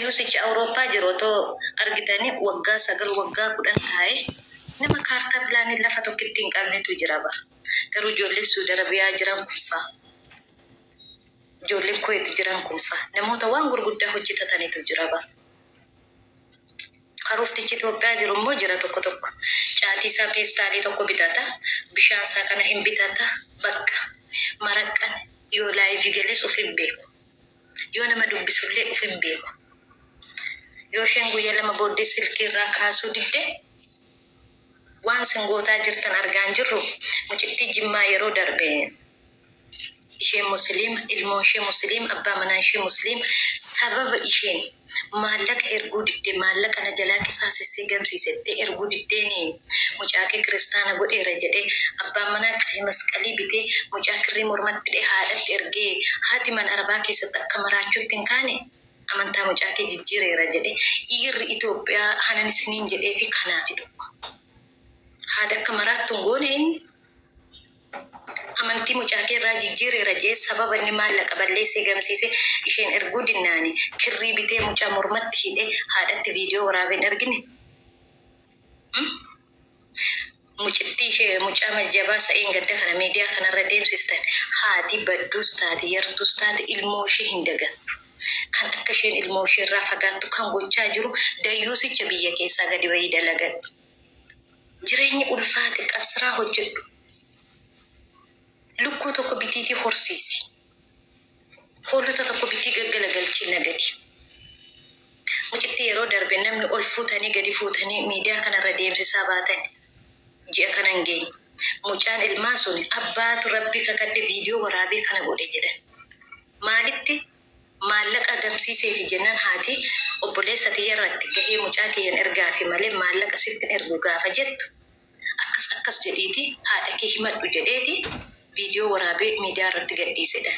dayyuusicha Awurooppaa jiru otoo argitanii waggaa 9 waggaa 10 taa'e nama kaartaa pilaanii lafa tokkotti hin qabnetu jira bara. Garuu ijoollee Suudi Arabiyaa jiran kunfaa. Ijoollee Kuwait jiran kunfaa. Namoota waan gurguddaa hojjetatanitu jira bara. Karooftichi Itoophiyaa jiru immoo jira tokko tokko. Caatii isaa peestaalii tokko bitata. Bishaan isaa kana hin bitata. Bakka maraqqan yoo laayivii galees of hin beeku. Yoo nama dubbisullee of hin beeku. Yoo isheen guyyaa 2 booddee silkii irraa kaasuu didde waan singootaa jirtan argaan jirru mucittii Jimmaa yeroo darbe isheen musliima ilmoo ishee musliima abbaa manaa ishee musliima sababa isheen maallaqa erguu didde maallaqa na jalaa qisaasessee gamsiisettee erguu diddeeni mucaaqee kiristaana godheera jedhee abbaan manaa masqalii bitee mucaaqirrii mormatti dhee haadhatti ergee haati mana arabaa keessatti akka maraachuutti hin kaane amantaa mucaaqee jijjiireera jedhee dhiirri Itoophiyaa hanan isiniin jedhee fi kanaafi tokko. Haadha akka maraattu hin goone inni amantii mucaaqee irraa jijjiireera jee sababa inni maallaqa balleessee gamsiise isheen erguu dinnaani kirrii bitee mucaa mormatti hidhee haadhatti viidiyoo waraabeen argine. Mucittii ishee mucaa majjabaa sa'een gadda kana miidiyaa kanarra deemsistan haati badduus taate yartuus taate ilmoo ishee hin dagattu. Kan akka isheen ilmoo ishee irraa fagaattu kan gochaa jiru dayyuusicha biyya keessaa gadi bayii dalagadhu. Jireenyi ulfaate qabsiraa hojjedhu. Lukkuu tokko bitiitii horsiisi. Hoolota tokko bitii gaggalagalchii nagadi. Mucittii yeroo darbe namni ol fuutanii gadi fuutanii miidiyaa kanarra deemsisaa baatan ji'a kanan geenye. Mucaan ilmaa sun abbaatu rabbi kakadde viidiyoo waraabee kana godhe jedhan. Maalitti maallaqa gamsiisee fi jennaan haati obboleessa tiyyarratti gahee mucaa kiyyan ergaa fi malee maallaqa sittin ergu gaafa jettu akkas jedhiiti haadha kee himadhu jedheeti viidiyoo waraabee miidiyaa irratti gadhiisedha.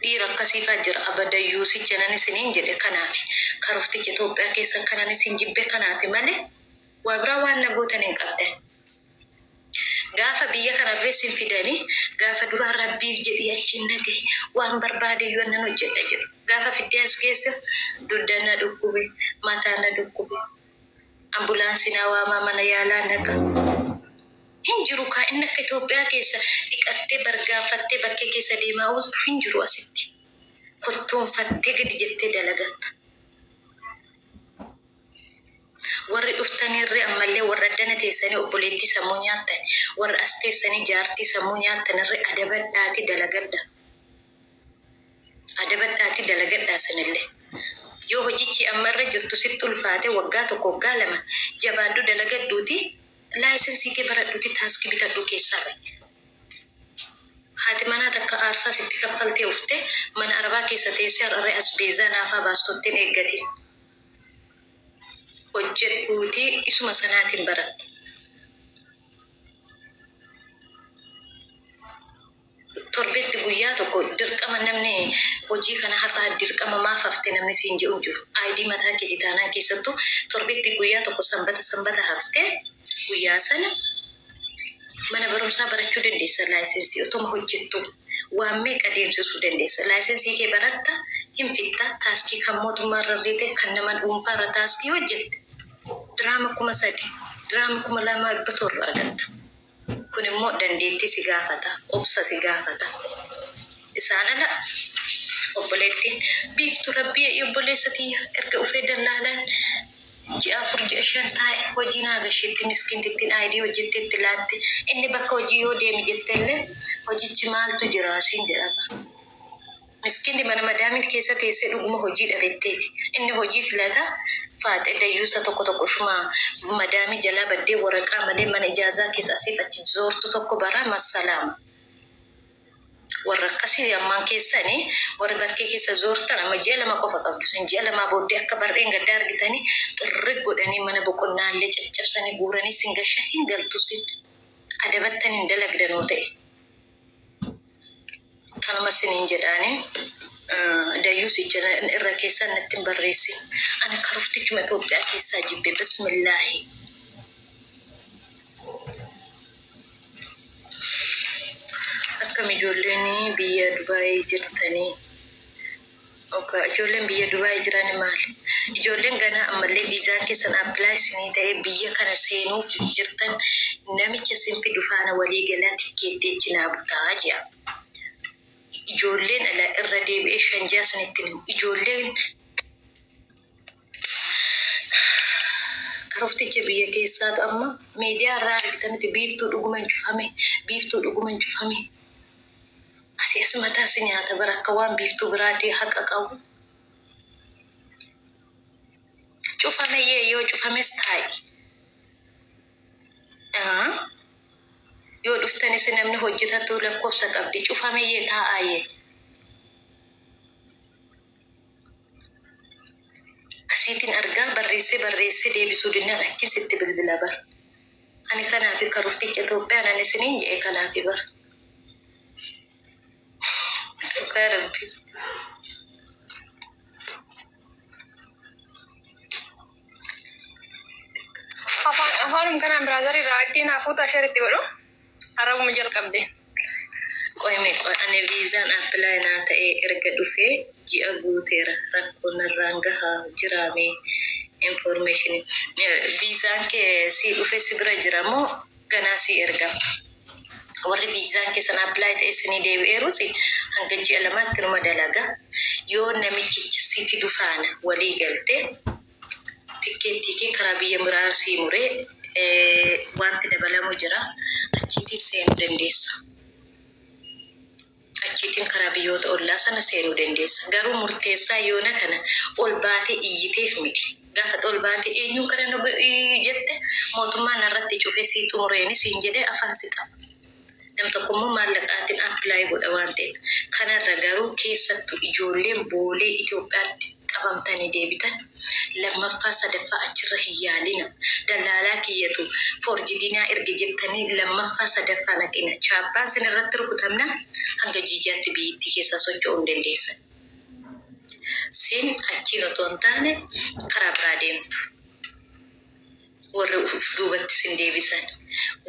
Dhiira akkasiifaa jira abadayyuusicha nan isiniin jedhe kanaafi karoofticha Itoophiyaa keessa kanan isin jibbe kanaafi malee waa biraa waan nagootan hin qabdan. Gaafa biyya kanarree sin fidanii gaafa duraa rabbiif jedhii achiin nagaye waan barbaade yoo nan hojjedha jedhu. Gaafa fiddee as keessa dugda na dhukkube mataa na dhukkube ambulaansiin hawaamaa mana yaalaa naqa. Hin jiru kaa inni akka Itoophiyaa keessa dhiqattee bargaanfattee bakkee keessa deemaa ooltu hin jiru asitti. Kottoonfattee gadi jettee dalagatta. Warri dhuftanirree ammallee warra addana teessanii obboleettii sammuu nyaattan warra as teessanii jaartii sammuu nyaattanirree adabadhaati dalagadha. Adabadhaati dalagadhaa sanillee. Yoo hojichi ammarra jirtu sitti ulfaate waggaa 1 waggaa 2 jabaaddu dalagadduuti laayisensii kee baradhuuti taaskii bitadhuu keessaa ba'i. Haati manaa takka aarsaa sitti kaffaltee ufte mana arabaa keessa teessee har'arree as beezaa naafaa baastottiin eeggatiin. Hojjedhuuti isuma sanaatiin baratte. Torbeetti guyyaa tokko dirqama namni hojii kana har'aa dirqama maaf hafte namni siin jedhu jiru. Aayidii mataa keetii taanaan keessattuu torbeetti guyyaa tokko sanbata hafte guyyaa sana mana barumsaa barachuu dandeessa laayisensii otoma hojjettu waan meeqa deemsisuu dandeessa. Laayisensii kee baratta hin fitta taaskii kan mootummaa irra riite kan nama dhuunfaa irra taaskii hojjette. Diraama 3,000 diraama 2,200 irraa argatta. Kun immoo dandeettii si gaafata, obsa si gaafata. Isaan ala obboleettiin biiftu rabbii obboleessa tiyya erga ufee dallaalaan ji'a 4-5 taa'e hojii naagasheetti miskiintittiin aayidii hojjetteetti laatte inni bakka hojii yoo deemi jetteellee hojichi maaltu jira siin jedhama. Miskiinti mana madaamii keessa teessee dhuguma hojii dhabetteeti. Inni hojii filata faate dayyuusa tokko shuma madaamii jalaa baddee waraqaa malee mana ijaazaa keessa asiif achi zoortu tokko bara masalaama. Warra akkasii ammaan keessanii warra bakkee keessa zoortan amma ji'a 2 qofa qabdu. Sin ji'a 2 booddee akka barreen gaddaa argitanii xirri godhanii mana boqonnaallee caccabsanii guuranii sin gasha hin galtu sin adabattan hin dalagdanoo ta'e. Kanuma siniin jedhaanii dayyuusicha irra keessaa natti hin barreessin. Ana karooftichuma Itoophiyaa keessaa jibbe bismillaahi. Akkam ijoolleen biyya Dubaayii jirtanii ijoolleen biyya Dubaay jiran maali? Ijoolleen ganaa ammallee viizaan keessan appilaa isinii ta'ee biyya kana seenuuf jirtan namicha sinfi dufaana walii galaa tikkeettee cinaa butaa jira. Ijoolleen ala irra deebi'ee shanjaa sanitti ijoolleen karofticha biyya keessaatu amma miidiyaa irraa argitamiti biiftuu dhuguma hin cufame biiftuu dhuguma hin cufame. Asias mataa si nyaata bara akka waan biiftuu biraatii haqa qabu. Cufameyyee yoo cufames taa'i. Yoo dhuftanis namni hojjetatu lakkoofsa qabdi cufameyyee taa'aayee. Asiitiin argaa barreessee deebisuu dinnaan achiin sitti bilbila bar. Ani kanaafi karofticha Itoophiyaan ani isiniin jedhe kanaafi bar. Rabbi. Afaanum kanaan biraazari raaddiin hafuutu asharitti godhu harabuma jalqabde. Qoyme ani viizaan appilaa naa ta'ee erga dhufee ji'a guuteera rakkoon irraan gahaa jiraame information viizaan kee si dhufee si bira jira moo ganaa si erga. Warri viizaan keessan appilaa ta'ee isinii deebi'eerus hanga ji'a lamaatti numa dalaga. Yoo namichichi si fidu faana walii galtee tikkeettii kee karaa biyya biraa si muree wanti dabalamu jira achiitiin seenuu dandeessa. Achiitiin karaa biyyoota ollaa sana seenuu dandeessa. Garuu murteessaa yoona kana ol baatee iyyiteef miti. Gaafa ol baatee eenyu kana jette mootummaan irratti cufee si xumureeni siin jedhee afaan si qaba. Nam tokkommoo maallaqaatiin appilaayi godha waan ta'eef. Kanarra garuu keessattuu ijoolleen boolee Itoophiyaatti qabamtanii deebitan lammaffaa sadaffaa achirra hin yaalina. Dallaalaa kiyyatu forjidinaa erga jettanii lammaffaa sadaffaa naqina. Chaappaan sin irratti rukutamna hanga jijaatti biyyittii keessa socho'uu hin dandeessan. Sin achiin otoo hin taane karaa biraa deemtu. Warri duubatti sin deebisan.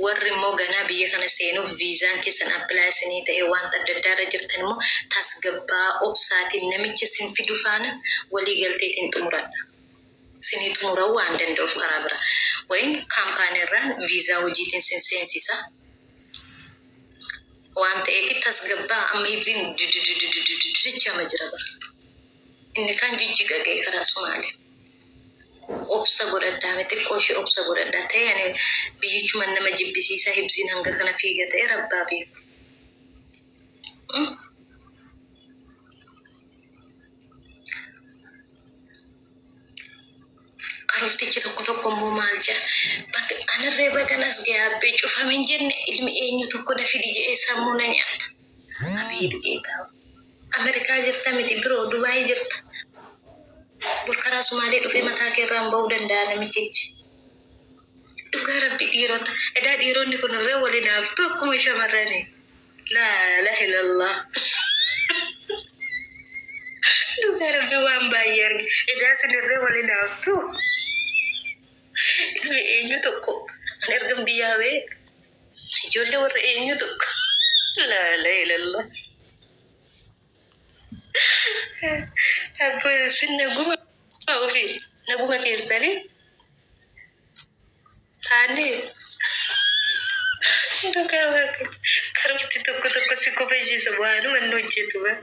Warri immoo ganaa biyya kana seenuuf viizaan keessan appilaa isinii ta'ee wanta adda addaarra jirtan immoo tasgabbaa obsaatiin namicha sin fidu faana walii galteetiin xumuradha. Sinii xumuruu waan danda'uuf karaa bira. Wayin kaampaaniirraan viizaa hojiitiin sin seensisa. Waan ta'eef tasgabbaa amma ibsiin jijjiirama jira bara. Inni kan jijjiirame karaa Sumaalee. Obsa godhadhaa miti xiqqooshee obsa godhadhaa ta'e ani biyyichuma nama jibbisiisaa ibsiin hanga kana fiiga ta'e rabbaa beeku. Karoftichi tokko immoo maal jaa anarree baganas gaabbee cufamin jenne ilmi eenyu tokko na fidi jedhee sammuu na nyaata. Abiidu eegaa. Ameerikaa jirta miti biroo Dubaayii jirta. Burkaraa Sumaalee dhufee mataa keerraan ba'uu danda'a namichichi. Dhugaa rabbi dhiirota. Edaa dhiironni kun irree waliin haftu akkuma shamarranii. Laa ilaha illallah. Dhugaa rabbi waan baay'ee arge. Edaa sin irree waliin haftu. Ilmi eenyu tokko. Ani ergan biyyaa bee. Ijoollee warra eenyu tokko. Laa ilaha illallah. Abbo sin naguma ofii naguma keessanii taane karofti tokko si kofachiisa waanuma inni hojjetu ba.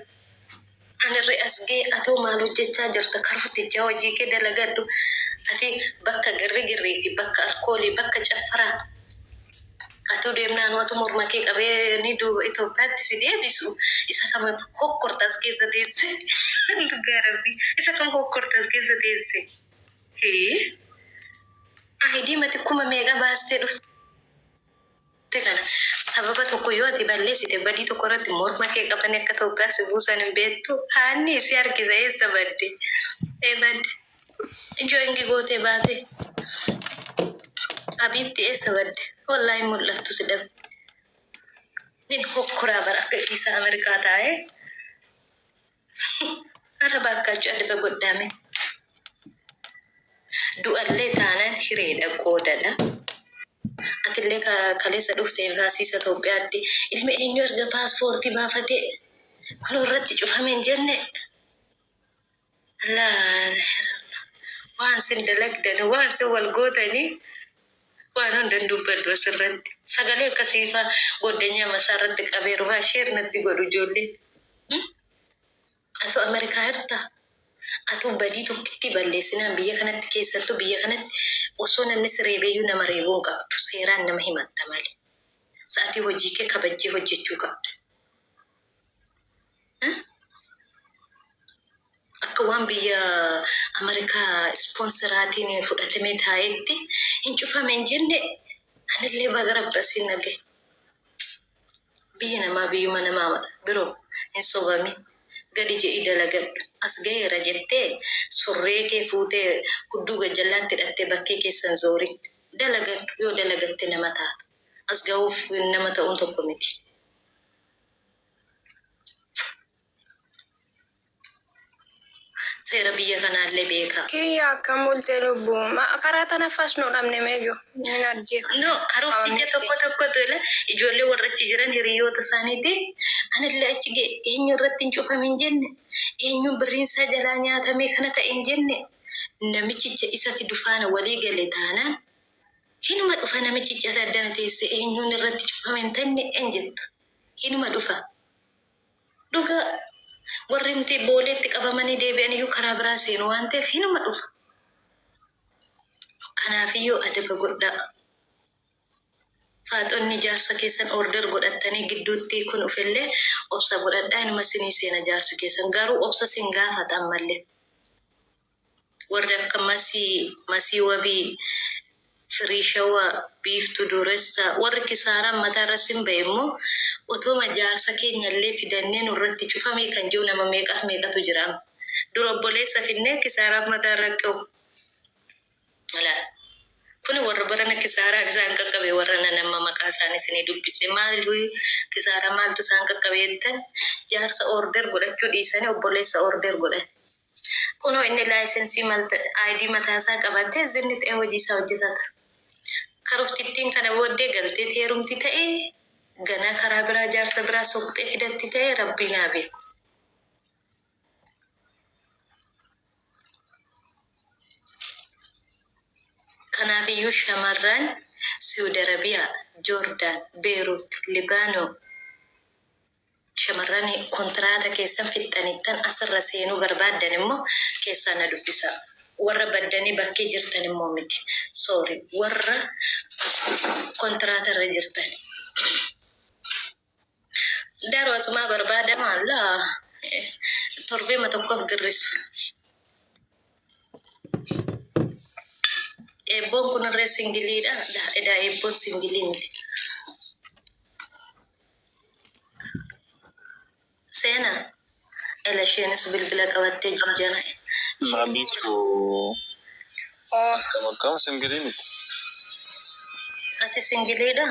Anarree as ga'e atoo maal hojjechaa jirta karoftichaa hojii kee dalagadhu ati bakka girrigirrii fi bakka alkoolii bakka caffaraa atoo deemnaan watu morma kee qabee ni duuba Itoophiyaatti si deebisu isa kamatu hokkortaas keessa teesse. Dhugaa rabbi isa kam hokkortaas keessa teesse. Aayidii mati kuma meeqa baastee dhufte kana sababa tokko yoo ati balleessite badii tokko irratti morma kee qabanii akka Itoophiyaa si buusan hin beektu haanni si harkisa eessa badde. Badde ijoo ingi gootee baate abiibti eessa badde. Wallahi mul'attu si dhabe. Nin hokkoraa bara akka ifiisa Ameerikaa taa'ee. Har'a baakkaachuu adda bagodhaame. Du'allee taanaan hireedha qoodadha. Atillee kaleessa dhufte baasiisa Itoophiyaatti ilmi eenyu erga paaspoortii baafatee kunoo irratti cufame hin jenne. laa waan sin dalagdan waan sin wal gootanii waan hundan dubbadhu asirratti sagalee akkasiifaa goddanyaa masaarratti qabeerumaa sheer natti godhu ijoollee. Atu Amerikaa hirtaa atu badii tokkitti balleessinaan biyya kanatti keessattuu biyya kanatti osoo namni sireebeeyyuu nama reebuu hin qabdu seeraan nama himatta malee sa'atii hojii kee kabajjee hojjechuu qabda. Akka waan biyya Amerikaa ispoonseraatiin fudhatamee taa'etti hin cufame hin jenne anillee baga rabbasiin nagee. Biyya namaa biyyuma namaa biroo hin sobamin gadi jedhii dalagadhu. As gaheera jettee surree kee fuutee hudduu gajjallaatti hidhattee bakkee keessan zoorin dalagadhu yoo dalagatte nama taata. As gahuuf nama ta'uun tokko miti. Seera biyya kanaallee beekaa. Kiyya akkam bultee lubbuu karaa tanaffas nu dhabne meeyo hin ajjeefu. No karoora biyya tokko tole ijoollee warra achi jiran hiriyoota isaaniiti. Anillee achi eenyu irratti hin cufamin jenne eenyu birriinsaa jalaa nyaatamee kana ta'e hin jenne namichicha isa fidu faana walii galee taanaan hinuma dhufa namichicha addana teesse eenyuun irratti cufamin tanne en jettu hinuma dhufa. Dhugaa warri miti booleetti qabamanii deebi'an iyyuu karaa biraa seenu waan ta'eef hinuma dhufa. Kanaafiyyuu adaba godhaa. Faaxonni jaarsa keessan order godhattanii gidduutti kun ufillee obsa godhadhaa inuma sinii seena jaarsa keessan garuu obsa sin gaafatan mallee. Warri akka masii wabii firii shawaa biiftu dureessa warri kisaaraan mataarra sin ba'e immoo otoma jaarsa keenyallee fidannee nurratti cufamee kan jiru nama meeqatu jira. Dura obboleessa finnee kisaaraan mataarra qabu. Kun warra barana kisaaraa isaan qaqqabe warra nama maqaa isaanii isinii dubbise maali kisaaraa maaltu isaan qaqqabeettan jaarsa order godhachuu dhiisanii obboleessa order godhan. Kunoo inni laayisensii ID mataasaa qabatee zinni ta'ee hojii isaa hojjetata. Karuftittiin kana booddee galtee heerumti ta'ee ganaa karaa biraa jaarsa biraa soqxee fidatti ta'ee rabbii naa beeku. Kanaafiyyuu shamarran Saudi Arabiyaa, Joordaan, Beerut, Libaanoo shamarran kontiraata keessan fixxanittan asirra seenuu barbaaddan immoo keessaan na dubbisa. Warra baddanii bakkee jirtan immoo miti. Sorry, warra kontiraata irra jirtan. Daroo asumaa barbaadamaa laa torbeema tokkoof girrisu. Eebboon kun irree singiliidha. Edaa eebboon singilii miti. Seena ela isheenis bilbila qabattee jijjana. Maamiiftu akkam singilii miti. Ati singiliidha?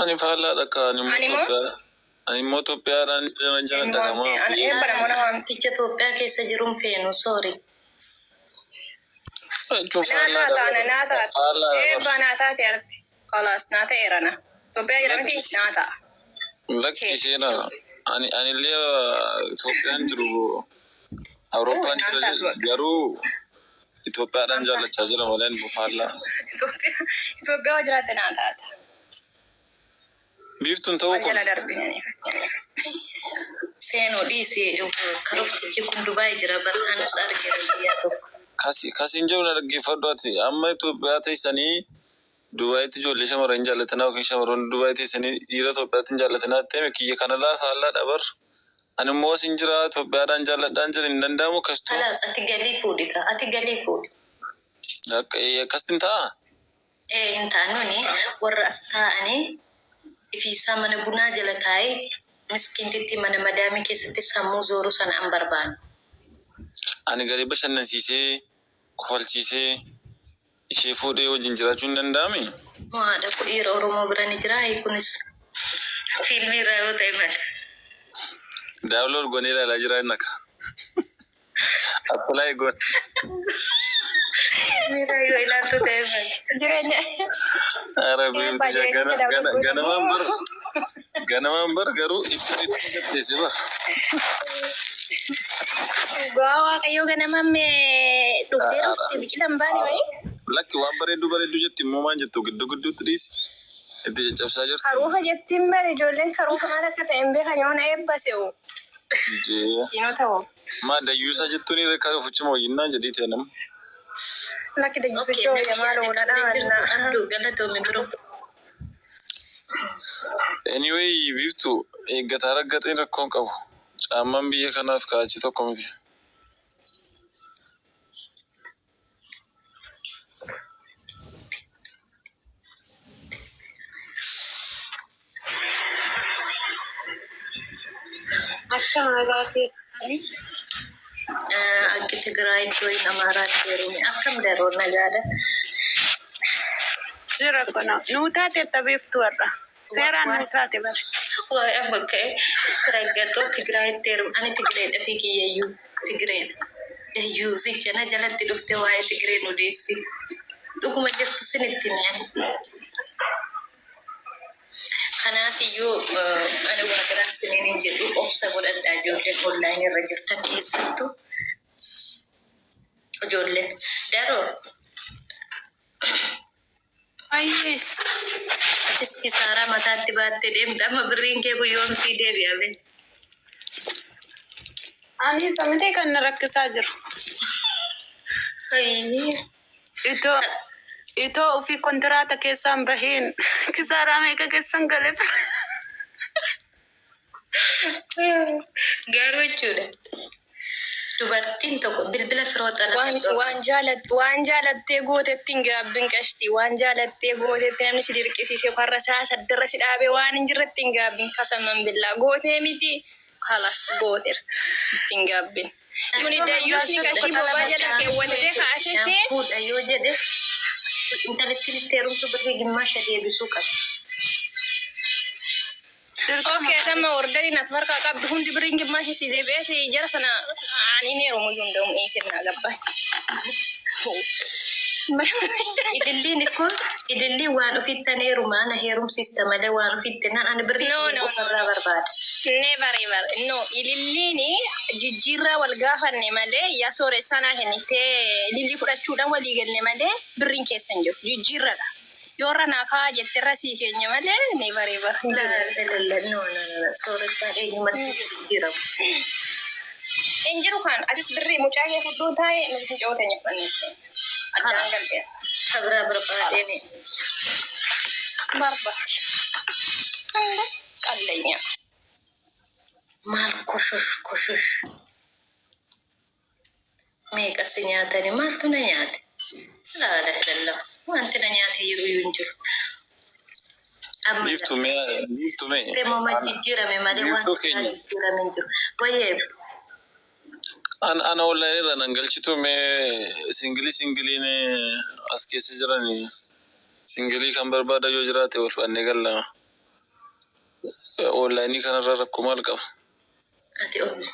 Ani faallaadha akka ani immoo Itoophiyaadhaan jalan dagamaa. Wanticha Itoophiyaa keessa jiruun feenu sorry. Lakki seenaa anillee Itoophiyaan jiru Awurooppaan jira garuu Itoophiyaadhaan jaallachaa jira malee faallaa. Itoophiyaa jiraate naa taata. Biiftuun ta'uu kun seenuu dhiisee karoftichi kun Dubaay jira bartaanus argeera biyyaa tokko. Kasiin jiru na dhaggeeffadhu ati amma Itoophiyaa teessanii Dubaayitti ijoollee shamarran jaallatanaa yookiin shamarroonni Dubaayii teessanii dhiira Itoophiyaatti hin jaallatanaa ta'e kiyya kana faallaa dhabar. Ani immoo asin jira Itoophiyaadhaan jaalladhaan jira hin danda'amu akkasitu. Alaas ati galii fuudhi ka ati galii fuudhi. Akkasitti ta'a? Hin taanuni warra as taa'anii ifiisaa mana bunaa jala taa'ee miskiintitti mana madaamii keessatti sammuu zooruu sana an barbaadu. Ani galee bashannansiisee kofalchiisee ishee fuudhee wajjin jiraachuu hin danda'ami? Haadha dhiira Oromoo bira ni jira kunis fiilmii irraa yoo ta'e mala. Daawloon goonee ilaalaa jira innaka. Appilaayi goon. Miiraa yoo ilaaltu ta'e mala. Jireenya. Ganamaan bar garuu itti gatteesse bar. Gawa kayo ganama me dubdero te bikilan bani bai. Lakki waan bareedu jetti immoo maan jettu giddu tiriis itti caccabsaa jirti. Karuufa jettiin bari ijoolleen karuufa maal akka ta'e hin beekan yoona eebbase'u. Siinoo ta'u. Maa dayyuusaa jettuun reekkaa fuchima wayinnaa jedhii ta'e nama. Lakki dayyuusichoo wayyamaa loonadha. Anyway, biftu eeggataa raggaxeen rakkoon qabu. Caammaan biyya kanaaf kaachii tokko miti. Akka nagaa keessanii akka Tigraayitti wayin Amaaraatti yeroo akkam daroo nagaadha. jira kana nuutaate tabeeftu warra seeraan nuutaate bare. Waa'ee amma ka'e raggatoo Tigraayitti yeroo ani Tigreedha fi kiyyayyuu Tigreedha. Dayyuu sichana jalatti dhufte waa'ee Tigree nu deessi. Dhuguma jirtu sinitti mi'aan. Kanaafiyyu ani waa biraa siniin jedhu obsa godhadhaa ijoolleen onlaayinii irra jirtan keessattuu. Ijoolleen daroo. Ayyee. Atis kisaaraa mataatti baattee deemta amma birriin kee guyyoomsii deebi'ame. Ani samitee kan na rakkisaa jiru. Itoo ofii kontiraata keessaan baheen kisaaraa meeqa keessan galee. Garuu jechuudha. Dubartiin tokko bilbila firoota waan jaalattee gootetti hin gaabbin qashti. Waan jaalattee gootetti namni si dirqisiise farra isaa saddarra si dhaabee waan hin jirretti hin gaabbin kasaman billaa. Gootee miti kalas gooteer ittiin gaabbin. Tuni dayyuusni qashii boobaa jala keewwatee kaasitee. Fuudha yoo jedhe intalitti heerumtu birrii gimmaasha deebisuu qaba. Okay, nama orderi na tfarka qabdu hundi birriin gimmaasha si deebi'eeti jara sana ani heerumu hunda'u dhiisirnaa gabba. Idilliin waan ofittan heerumaa na heerumsiista malee waan ofittan ani birrii ofirraa barbaada. Never ever. No, ililliini jijjiirraa wal gaafanne malee yaa sooressanaa kennitee ilillii fudhachuudhaan walii galle malee birriin keessan jiru jijjiirradha. Yoora naakaa jettirra sii keenya malee never ever. No. Sooressaa eenyumatti jijjiiramu. Injiru kan atis birrii mucaa kee fudduu taa'ee nuti coota nyephannetti. Addaan galtee. Kabira barbaadeeni. Barbaatti. Qalleenya. Maal koshosh. Meeqas nyaatani maaltu na nyaate? Laala lallaba. Wanti na nyaate yeroo hin jiru. Biiftume. Sisteemuma jijjiirame malee wanti jijjiirame hin jiru. Wayyee. Ana wallahi irra nan galchitu mee singiliin as keessa jirani singilii kan barbaada yoo jiraate wal fannee galla onlaayinii kanarra rakkoo maal qaba? Ati oolu.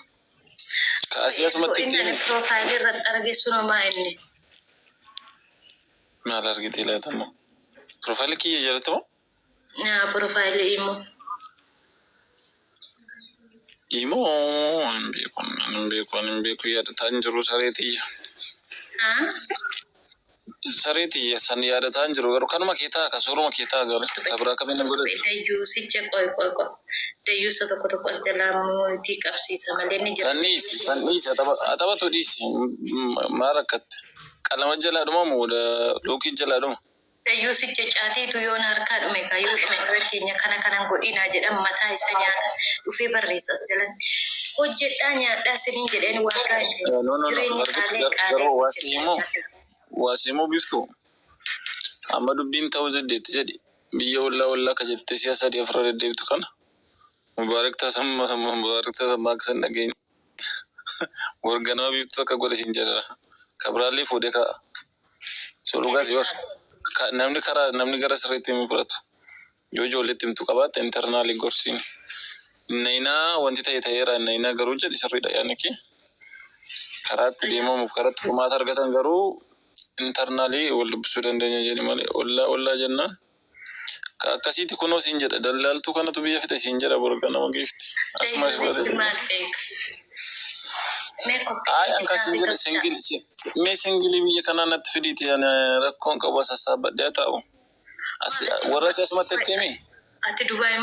Kaasii asumatti Inni piroofaayilii irratti argeessu namaa inni. Maal argitee laatamu? Piroofaayilii kiyya jalatamu? Piroofaayilii immoo. Hin beeku yaadataa hin jiru sareetiyya. Sareetiyya san yaadataa hin jiru garuu kanuma kee ta'a ka sooruma kee ta'a garuu kabiraa kamina godhatu. Dayyuusicha qoy. Dayyuusa tokko jalaa mootii qabsiisa malee ni jira. Sanniisa taphatu dhiisi maal akkatti qalama jalaa dhuma moo lookii jalaa dhuma. Dayyuusicha caatiitu yoon harkaa dhume kaayoo shumeeqara keenya kanan godhinaa jedhan mataa isa nyaata dhufee barreessas jalatti. Hojjedhaa nyaadhaa siniin jedheen waaqaa jireenya qaalee. Waasiimoo biftu amma dubbiin ta'uu deddeetti jedhi biyya ollaa ka jettee si'a sadii afra deddeebitu kana mubaarak tasammaa akkasan dhageenya warganama biftu akka godhe siin jedha kabraallee fuudhee ka'a solugaas yoo namni gara sirriitti hin fudhatu yoo ijoolleetti himtu qabaatte intarnaalii gorsiin innainaa wanti ta'eera innainaa garuu jedhi sirriidha yaadni kee karaatti deemamuuf karaatti furmaata argatan garuu intarnaalii wal dubbisuu dandeenya jedhi malee ollaa jennaan ka akkasiiti kunoo siin jedha daldaaltuu kanatu biyya fite siin jedha borga nama geefti asumas fudhate Mee Ay, anka koppii singili biyya kanaa natti fidiiti rakkoon qabu sassaabadhee taa'u. Warra asii asumatti itti himi. ati Dubaay